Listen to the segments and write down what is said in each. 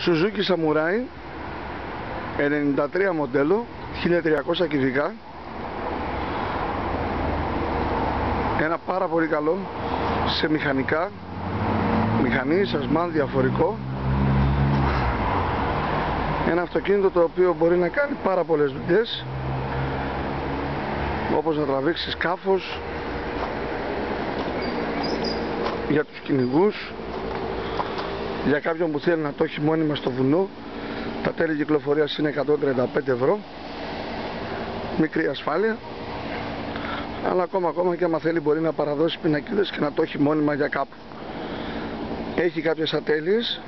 Suzuki Samurai 93 μοντέλο, 1300 κυβικά. Ένα πάρα πολύ καλό σε μηχανικά, μηχανή, σασμάν, διαφορικό. Ένα αυτοκίνητο το οποίο μπορεί να κάνει πάρα πολλές δουλειές, όπως να τραβήξει σκάφος, για τους κυνηγούς, για κάποιον που θέλει να το έχει μόνιμα στο βουνό. Τα τέλη κυκλοφορίας είναι 135 ευρώ, μικρή ασφάλεια, αλλά ακόμα και άμα θέλει μπορεί να παραδώσει πινακίδες και να το έχει μόνιμα για κάπου. Έχει κάποιες ατέλειες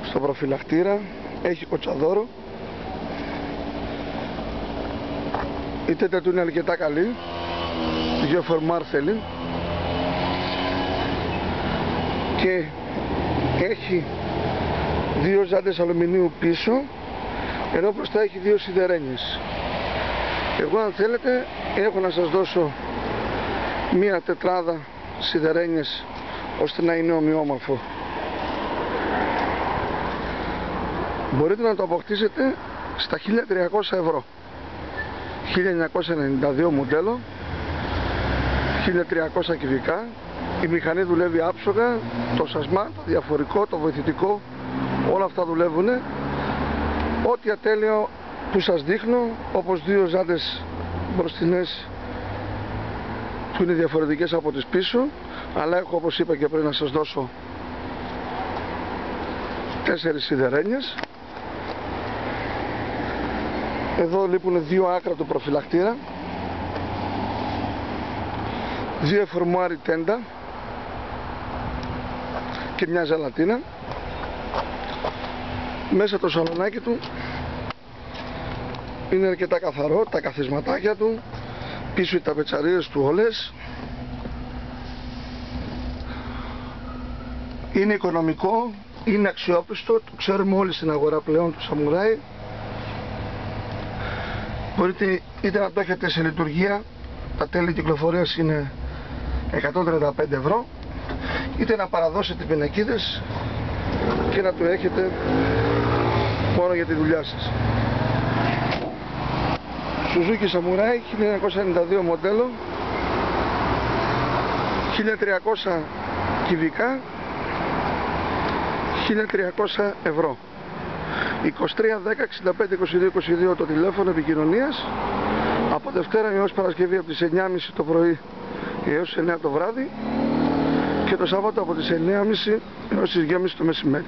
στο προφυλακτήρα, έχει κοτσαδόρο, η τέτα του είναι αρκετά καλή, 2 φορμάρ θέλει και έχει 2 ζάντες αλουμινίου πίσω, ενώ μπροστά έχει 2 σιδερένιες. Εγώ αν θέλετε έχω να σας δώσω μία τετράδα σιδερένιες ώστε να είναι ομοιόμορφο. Μπορείτε να το αποκτήσετε στα 1300 ευρώ. 1992 μοντέλο, 1300 κυβικά. Η μηχανή δουλεύει άψογα, το σασμάν, το διαφορικό, το βοηθητικό, όλα αυτά δουλεύουν. Ό,τι ατέλειο που σας δείχνω, όπως 2 ζάντες μπροστινές που είναι διαφορετικές από τις πίσω, αλλά έχω, όπως είπα και πριν, να σας δώσω 4 σιδερένιες. Εδώ λείπουν 2 άκρα του προφυλακτήρα, 2 φορμουάρι τέντα και μια ζελατίνα. Μέσα το σαλονάκι του είναι αρκετά καθαρό, τα καθισματάκια του, πίσω οι ταπετσαρίες του όλες. Είναι οικονομικό, είναι αξιόπιστο, το ξέρουμε όλοι στην αγορά πλέον του Samurai. Μπορείτε είτε να το έχετε σε λειτουργία, τα τέλη κυκλοφορίας είναι 135 ευρώ, είτε να παραδώσετε πινακίδες και να το έχετε μόνο για τη δουλειά σας. Suzuki Samurai 1992 μοντέλο, 1300 κυβικά, 1300 ευρώ. 23 10 65 22 22 το τηλέφωνο επικοινωνίας, από Δευτέρα έως Παρασκευή από τις 9.30 το πρωί έως 9 το βράδυ και το Σάββατο από τις 9.30 έως τις 2.30 το μεσημέρι.